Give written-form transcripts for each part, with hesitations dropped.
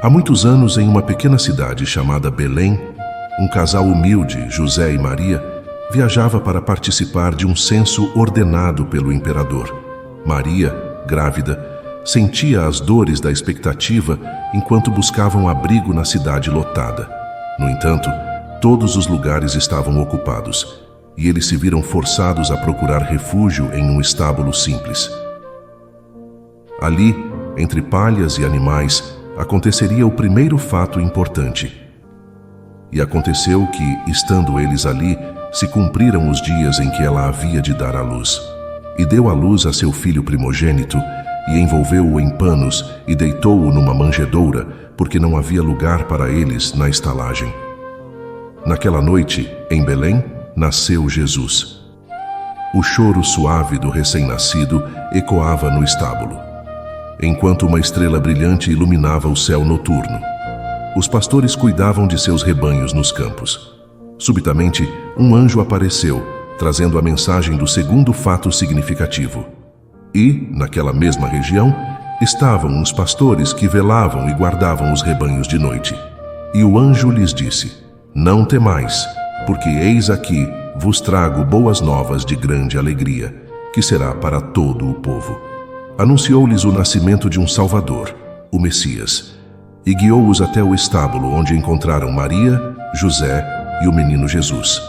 Há muitos anos, em uma pequena cidade chamada Belém, um casal humilde, José e Maria, viajava para participar de um censo ordenado pelo imperador. Maria, grávida, sentia as dores da expectativa enquanto buscavam abrigo na cidade lotada. No entanto, todos os lugares estavam ocupados e eles se viram forçados a procurar refúgio em um estábulo simples. Ali, entre palhas e animais, aconteceria o primeiro fato importante. E aconteceu que, estando eles ali, se cumpriram os dias em que ela havia de dar à luz. E deu à luz a seu filho primogênito, e envolveu-o em panos, e deitou-o numa manjedoura, porque não havia lugar para eles na estalagem. Naquela noite, em Belém, nasceu Jesus. O choro suave do recém-nascido ecoava no estábulo, enquanto uma estrela brilhante iluminava o céu noturno. Os pastores cuidavam de seus rebanhos nos campos. Subitamente, um anjo apareceu, trazendo a mensagem do segundo fato significativo. E, naquela mesma região, estavam os pastores que velavam e guardavam os rebanhos de noite. E o anjo lhes disse: Não temais, porque eis aqui vos trago boas novas de grande alegria, que será para todo o povo. Anunciou-lhes o nascimento de um Salvador, o Messias, e guiou-os até o estábulo onde encontraram Maria, José e o menino Jesus.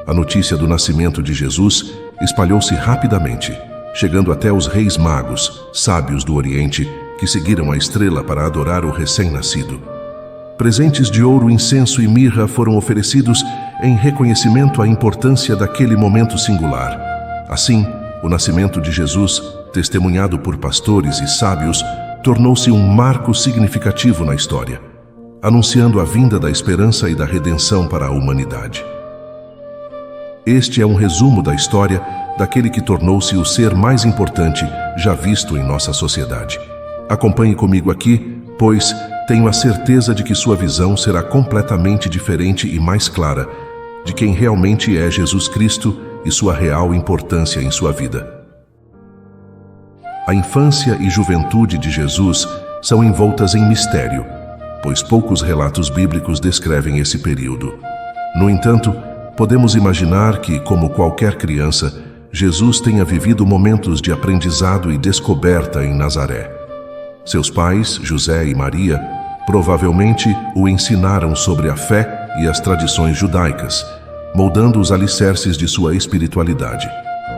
A notícia do nascimento de Jesus espalhou-se rapidamente, chegando até os reis magos, sábios do Oriente, que seguiram a estrela para adorar o recém-nascido. Presentes de ouro, incenso e mirra foram oferecidos em reconhecimento à importância daquele momento singular. Assim, o nascimento de Jesus, testemunhado por pastores e sábios, tornou-se um marco significativo na história, anunciando a vinda da esperança e da redenção para a humanidade. Este é um resumo da história daquele que tornou-se o ser mais importante já visto em nossa sociedade. Acompanhe comigo aqui, pois tenho a certeza de que sua visão será completamente diferente e mais clara de quem realmente é Jesus Cristo e sua real importância em sua vida. A infância e juventude de Jesus são envoltas em mistério, pois poucos relatos bíblicos descrevem esse período. No entanto, podemos imaginar que, como qualquer criança, Jesus tenha vivido momentos de aprendizado e descoberta em Nazaré. Seus pais, José e Maria, provavelmente o ensinaram sobre a fé e as tradições judaicas, moldando os alicerces de sua espiritualidade.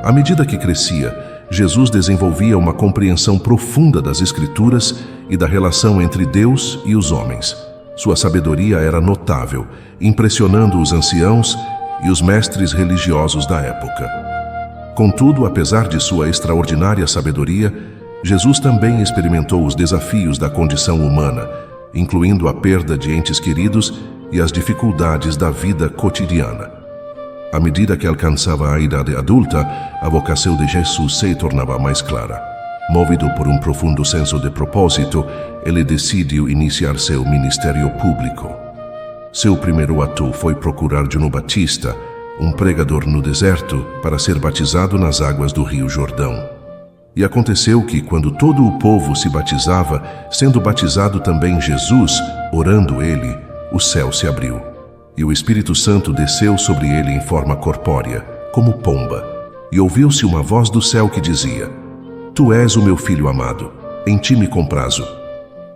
À medida que crescia, Jesus desenvolvia uma compreensão profunda das Escrituras e da relação entre Deus e os homens. Sua sabedoria era notável, impressionando os anciãos e os mestres religiosos da época. Contudo, apesar de sua extraordinária sabedoria, Jesus também experimentou os desafios da condição humana, incluindo a perda de entes queridos e as dificuldades da vida cotidiana. À medida que alcançava a idade adulta, a vocação de Jesus se tornava mais clara. Movido por um profundo senso de propósito, ele decidiu iniciar seu ministério público. Seu primeiro ato foi procurar João Batista, um pregador no deserto, para ser batizado nas águas do Rio Jordão. E aconteceu que, quando todo o povo se batizava, sendo batizado também Jesus, orando ele, o céu se abriu. E o Espírito Santo desceu sobre ele em forma corpórea, como pomba, e ouviu-se uma voz do céu que dizia: Tu és o meu filho amado, em ti me comprazo.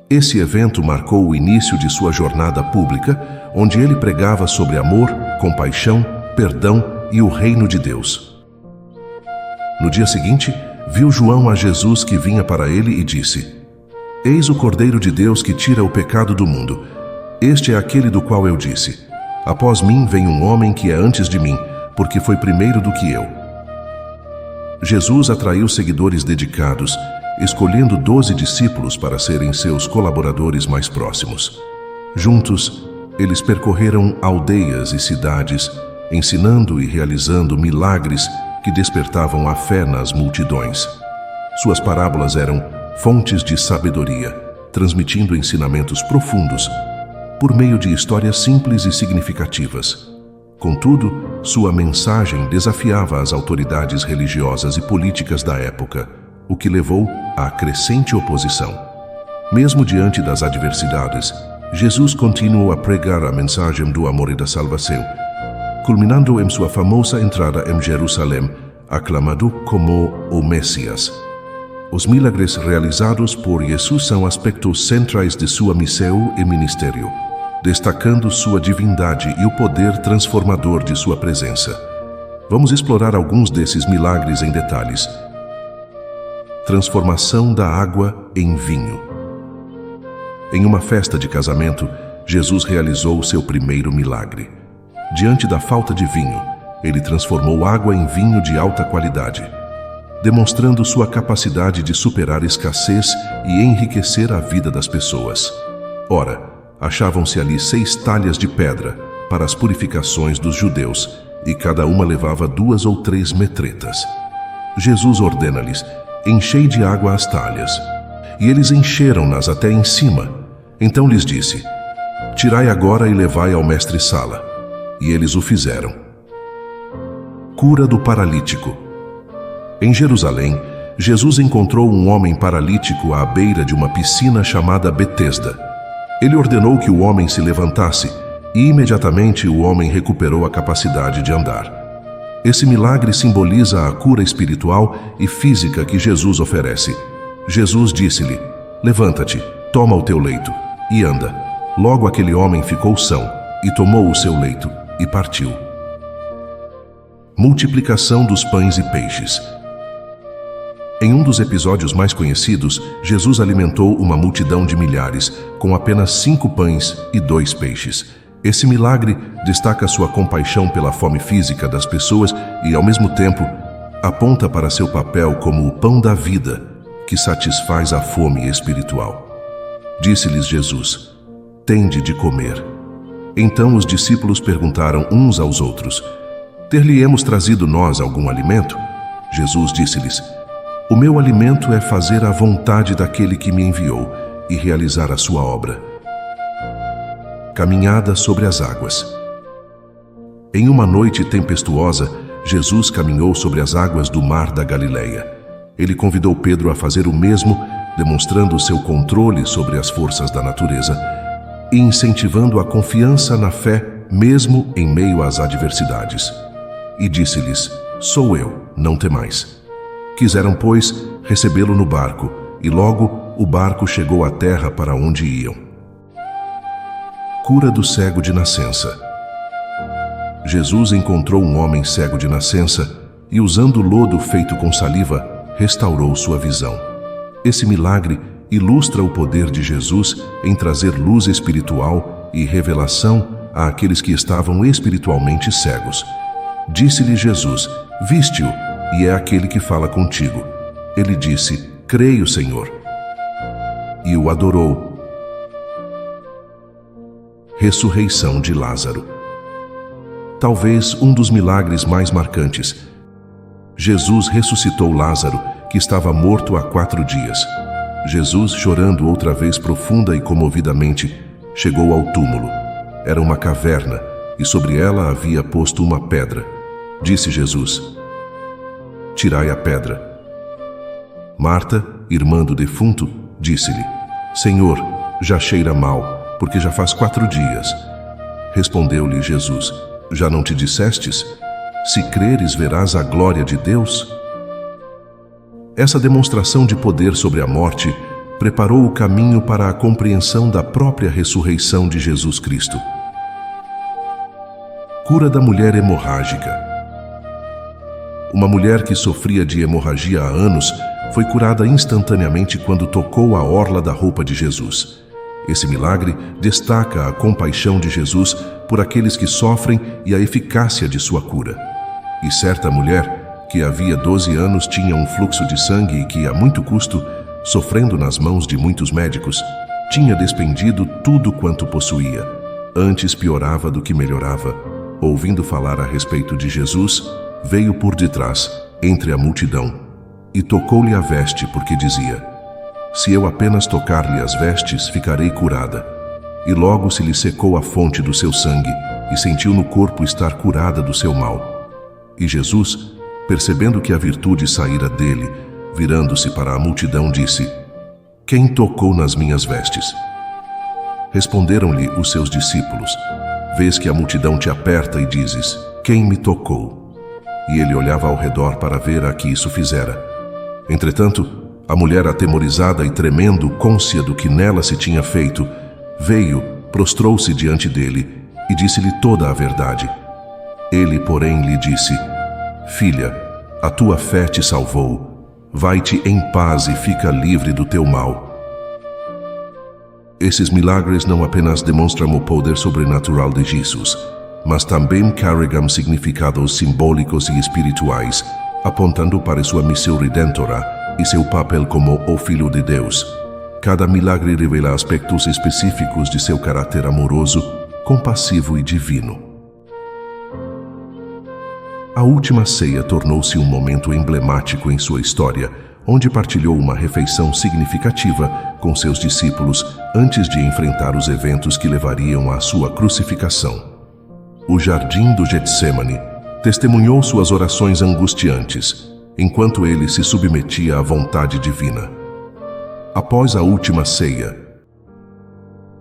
Esse evento marcou o início de sua jornada pública, onde ele pregava sobre amor, compaixão, perdão e o reino de Deus. No dia seguinte, viu João a Jesus que vinha para ele e disse: Eis o Cordeiro de Deus que tira o pecado do mundo. Este é aquele do qual eu disse: Após mim vem um homem que é antes de mim, porque foi primeiro do que eu. Jesus atraiu seguidores dedicados, escolhendo 12 discípulos para serem seus colaboradores mais próximos. Juntos, eles percorreram aldeias e cidades, ensinando e realizando milagres que despertavam a fé nas multidões. Suas parábolas eram fontes de sabedoria, transmitindo ensinamentos profundos por meio de histórias simples e significativas. Contudo, sua mensagem desafiava as autoridades religiosas e políticas da época, o que levou à crescente oposição. Mesmo diante das adversidades, Jesus continuou a pregar a mensagem do amor e da salvação, culminando em sua famosa entrada em Jerusalém, aclamado como o Messias. Os milagres realizados por Jesus são aspectos centrais de sua missão e ministério, destacando sua divindade e o poder transformador de sua presença. Vamos explorar alguns desses milagres em detalhes. Transformação da água em vinho. Em uma festa de casamento, Jesus realizou seu primeiro milagre. Diante da falta de vinho, ele transformou água em vinho de alta qualidade, demonstrando sua capacidade de superar escassez e enriquecer a vida das pessoas. Ora, achavam-se ali 6 talhas de pedra para as purificações dos judeus, e cada uma levava 2 ou 3 metretas. Jesus ordena-lhes: enchei de água as talhas. E eles encheram-nas até em cima. Então lhes disse: tirai agora e levai ao mestre-sala. E eles o fizeram. Cura do paralítico. Em Jerusalém, Jesus encontrou um homem paralítico à beira de uma piscina chamada Betesda. Ele ordenou que o homem se levantasse, e imediatamente o homem recuperou a capacidade de andar. Esse milagre simboliza a cura espiritual e física que Jesus oferece. Jesus disse-lhe: levanta-te, toma o teu leito e anda. Logo aquele homem ficou são, e tomou o seu leito e partiu. Multiplicação dos pães e peixes. Em um dos episódios mais conhecidos, Jesus alimentou uma multidão de milhares com apenas 5 pães e 2 peixes. Esse milagre destaca sua compaixão pela fome física das pessoas e, ao mesmo tempo, aponta para seu papel como o pão da vida, que satisfaz a fome espiritual. Disse-lhes Jesus: tende de comer. Então os discípulos perguntaram uns aos outros: ter-lhe-emos trazido nós algum alimento? Jesus disse-lhes: o meu alimento é fazer a vontade daquele que me enviou e realizar a sua obra. Caminhada sobre as águas. Em uma noite tempestuosa, Jesus caminhou sobre as águas do mar da Galileia. Ele convidou Pedro a fazer o mesmo, demonstrando seu controle sobre as forças da natureza e incentivando a confiança na fé, mesmo em meio às adversidades. E disse-lhes: sou eu, não temais. Quiseram, pois, recebê-lo no barco, e logo o barco chegou à terra para onde iam. Cura do cego de nascença. Jesus encontrou um homem cego de nascença e, usando lodo feito com saliva, restaurou sua visão. Esse milagre ilustra o poder de Jesus em trazer luz espiritual e revelação àqueles que estavam espiritualmente cegos. Disse-lhe Jesus: viste-o, e é aquele que fala contigo. Ele disse: creio, Senhor. E o adorou. Ressurreição de Lázaro. Talvez um dos milagres mais marcantes. Jesus ressuscitou Lázaro, que estava morto há 4 dias. Jesus, chorando outra vez profunda e comovidamente, chegou ao túmulo. Era uma caverna, e sobre ela havia posto uma pedra. Disse Jesus: tirai a pedra. Marta, irmã do defunto, disse-lhe: Senhor, já cheira mal, porque já faz 4 dias. Respondeu-lhe Jesus: já não te dissestes? Se creres, verás a glória de Deus? Essa demonstração de poder sobre a morte preparou o caminho para a compreensão da própria ressurreição de Jesus Cristo. Cura da mulher hemorrágica. Uma mulher que sofria de hemorragia há anos foi curada instantaneamente quando tocou a orla da roupa de Jesus. Esse milagre destaca a compaixão de Jesus por aqueles que sofrem e a eficácia de sua cura. E certa mulher, que havia 12 anos tinha um fluxo de sangue e que, a muito custo, sofrendo nas mãos de muitos médicos, tinha despendido tudo quanto possuía. Antes piorava do que melhorava. Ouvindo falar a respeito de Jesus, veio por detrás, entre a multidão, e tocou-lhe a veste, porque dizia: se eu apenas tocar-lhe as vestes, ficarei curada. E logo se lhe secou a fonte do seu sangue, e sentiu no corpo estar curada do seu mal. E Jesus, percebendo que a virtude saíra dele, virando-se para a multidão, disse: Quem tocou nas minhas vestes? Responderam-lhe os seus discípulos: Vês que a multidão te aperta e dizes: Quem me tocou? E ele olhava ao redor para ver a que isso fizera. Entretanto, a mulher, atemorizada e tremendo, cônscia do que nela se tinha feito, veio, prostrou-se diante dele e disse-lhe toda a verdade. Ele, porém, lhe disse: Filha, a tua fé te salvou. Vai-te em paz e fica livre do teu mal. Esses milagres não apenas demonstram o poder sobrenatural de Jesus, mas também carregam significados simbólicos e espirituais, apontando para sua missão redentora e seu papel como o Filho de Deus. Cada milagre revela aspectos específicos de seu caráter amoroso, compassivo e divino. A última ceia tornou-se um momento emblemático em sua história, onde partilhou uma refeição significativa com seus discípulos antes de enfrentar os eventos que levariam à sua crucificação. O jardim do Getsêmani testemunhou suas orações angustiantes, enquanto ele se submetia à vontade divina. Após a última ceia,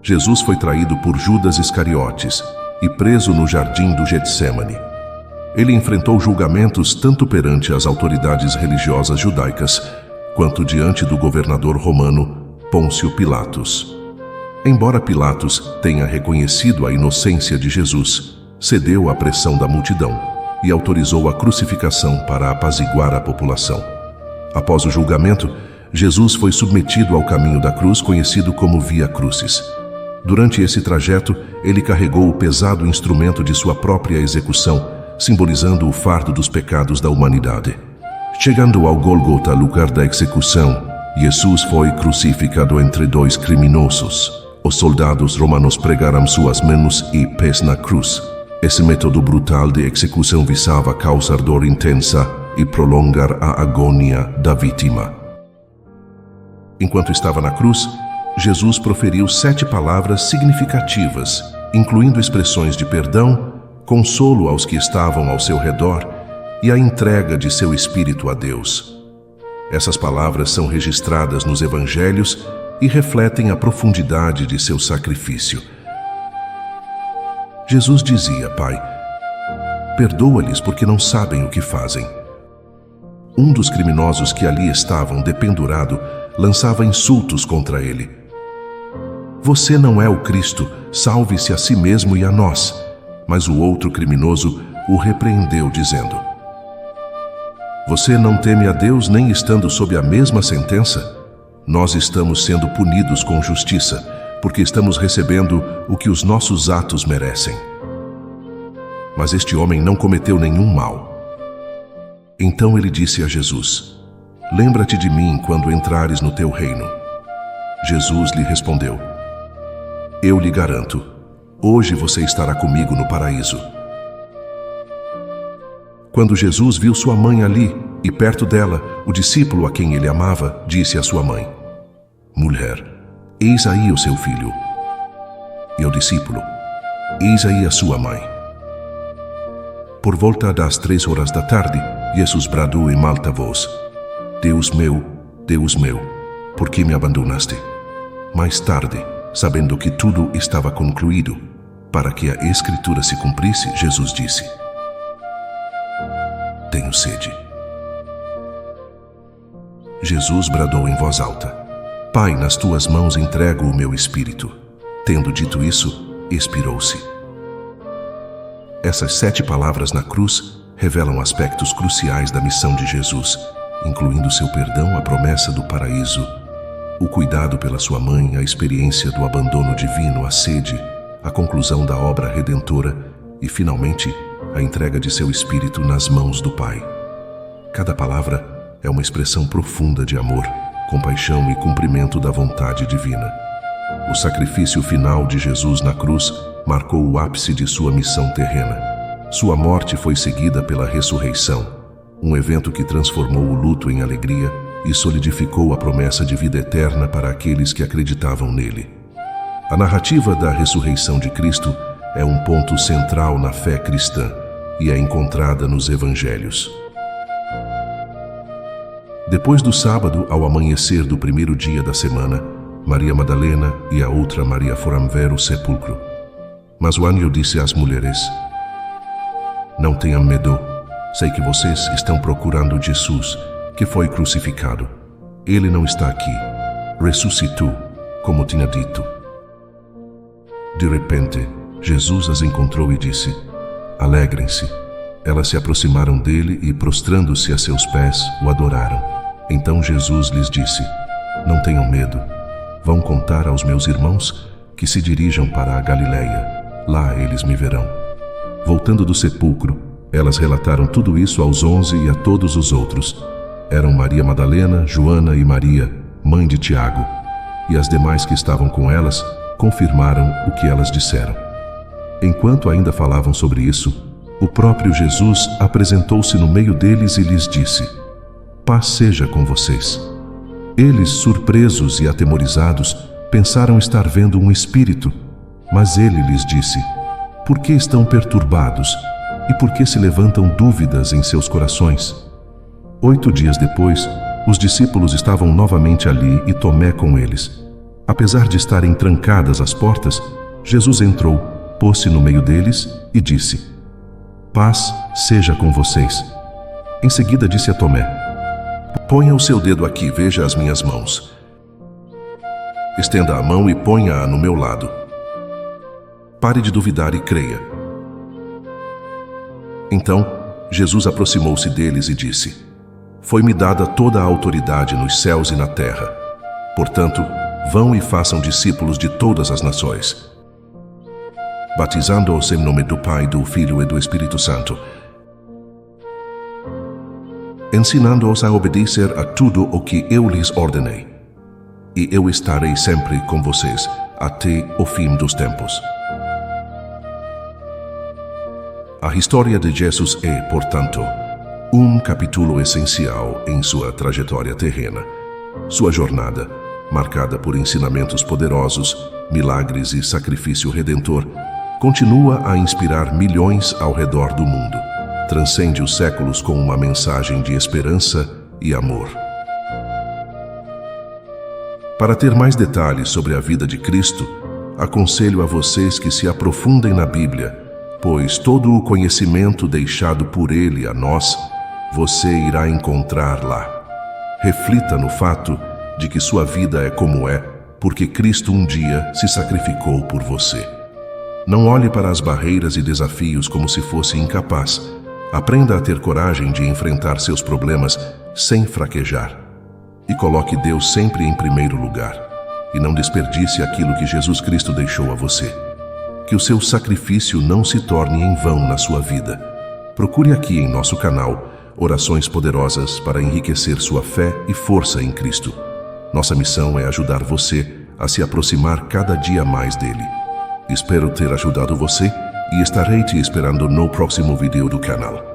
Jesus foi traído por Judas Iscariotes e preso no jardim do Getsêmani. Ele enfrentou julgamentos tanto perante as autoridades religiosas judaicas, quanto diante do governador romano, Pôncio Pilatos. Embora Pilatos tenha reconhecido a inocência de Jesus, cedeu à pressão da multidão e autorizou a crucificação para apaziguar a população. Após o julgamento, Jesus foi submetido ao caminho da cruz, conhecido como Via Crucis. Durante esse trajeto, ele carregou o pesado instrumento de sua própria execução, simbolizando o fardo dos pecados da humanidade. Chegando ao Gólgota, lugar da execução, Jesus foi crucificado entre dois criminosos. Os soldados romanos pregaram suas mãos e pés na cruz. Esse método brutal de execução visava causar dor intensa e prolongar a agonia da vítima. Enquanto estava na cruz, Jesus proferiu 7 palavras significativas, incluindo expressões de perdão, consolo aos que estavam ao seu redor e a entrega de seu espírito a Deus. Essas palavras são registradas nos evangelhos e refletem a profundidade de seu sacrifício. Jesus dizia: Pai, perdoa-lhes porque não sabem o que fazem. Um dos criminosos que ali estavam dependurado lançava insultos contra ele. Você não é o Cristo, salve-se a si mesmo e a nós. Mas o outro criminoso o repreendeu, dizendo: Você não teme a Deus nem estando sob a mesma sentença? Nós estamos sendo punidos com justiça, porque estamos recebendo o que os nossos atos merecem. Mas este homem não cometeu nenhum mal. Então ele disse a Jesus: Lembra-te de mim quando entrares no teu reino. Jesus lhe respondeu: Eu lhe garanto, hoje você estará comigo no paraíso. Quando Jesus viu sua mãe ali, e perto dela, o discípulo a quem ele amava, disse à sua mãe: Mulher, eis aí o seu filho. E ao discípulo: Eis aí a sua mãe. Por volta das 3 horas da tarde, Jesus bradou em alta voz: Deus meu, por que me abandonaste? Mais tarde, sabendo que tudo estava concluído, para que a Escritura se cumprisse, Jesus disse: Tenho sede. Jesus bradou em voz alta: Pai, nas tuas mãos entrego o meu espírito. Tendo dito isso, expirou-se. Essas 7 palavras na cruz revelam aspectos cruciais da missão de Jesus, incluindo seu perdão, a promessa do paraíso, o cuidado pela sua mãe, a experiência do abandono divino, a sede, a conclusão da obra redentora e, finalmente, a entrega de seu espírito nas mãos do Pai. Cada palavra é uma expressão profunda de amor, compaixão e cumprimento da vontade divina. O sacrifício final de Jesus na cruz marcou o ápice de sua missão terrena. Sua morte foi seguida pela ressurreição, um evento que transformou o luto em alegria e solidificou a promessa de vida eterna para aqueles que acreditavam nele. A narrativa da ressurreição de Cristo é um ponto central na fé cristã e é encontrada nos evangelhos. Depois do sábado, ao amanhecer do primeiro dia da semana, Maria Madalena e a outra Maria foram ver o sepulcro. Mas o anjo disse às mulheres: Não tenham medo, sei que vocês estão procurando Jesus, que foi crucificado. Ele não está aqui, ressuscitou, como tinha dito. De repente, Jesus as encontrou e disse: Alegrem-se. Elas se aproximaram dele e, prostrando-se a seus pés, o adoraram. Então Jesus lhes disse: Não tenham medo. Vão contar aos meus irmãos que se dirijam para a Galileia. Lá eles me verão. Voltando do sepulcro, elas relataram tudo isso aos 11 e a todos os outros. Eram Maria Madalena, Joana e Maria, mãe de Tiago. E as demais que estavam com elas confirmaram o que elas disseram. Enquanto ainda falavam sobre isso, o próprio Jesus apresentou-se no meio deles e lhes disse: Paz seja com vocês. Eles, surpresos e atemorizados, pensaram estar vendo um espírito, mas ele lhes disse: Por que estão perturbados e por que se levantam dúvidas em seus corações? 8 dias depois, os discípulos estavam novamente ali e Tomé com eles. Apesar de estarem trancadas as portas, Jesus entrou, pôs-se no meio deles e disse: Paz seja com vocês. Em seguida disse a Tomé: Ponha o seu dedo aqui, veja as minhas mãos. Estenda a mão e ponha-a no meu lado. Pare de duvidar e creia. Então, Jesus aproximou-se deles e disse: Foi-me dada toda a autoridade nos céus e na terra. Portanto, vão e façam discípulos de todas as nações, batizando-os em nome do Pai, do Filho e do Espírito Santo, ensinando-os a obedecer a tudo o que eu lhes ordenei. E eu estarei sempre com vocês até o fim dos tempos. A história de Jesus é, portanto, um capítulo essencial em sua trajetória terrena. Sua jornada, marcada por ensinamentos poderosos, milagres e sacrifício redentor, continua a inspirar milhões ao redor do mundo. Transcende os séculos com uma mensagem de esperança e amor. Para ter mais detalhes sobre a vida de Cristo, aconselho a vocês que se aprofundem na Bíblia, pois todo o conhecimento deixado por Ele a nós, você irá encontrar lá. Reflita no fato de que sua vida é como é, porque Cristo um dia se sacrificou por você. Não olhe para as barreiras e desafios como se fosse incapaz. Aprenda a ter coragem de enfrentar seus problemas sem fraquejar. E coloque Deus sempre em primeiro lugar. E não desperdice aquilo que Jesus Cristo deixou a você. Que o seu sacrifício não se torne em vão na sua vida. Procure aqui em nosso canal orações poderosas para enriquecer sua fé e força em Cristo. Nossa missão é ajudar você a se aproximar cada dia mais dele. Espero ter ajudado você e estarei te esperando no próximo vídeo do canal.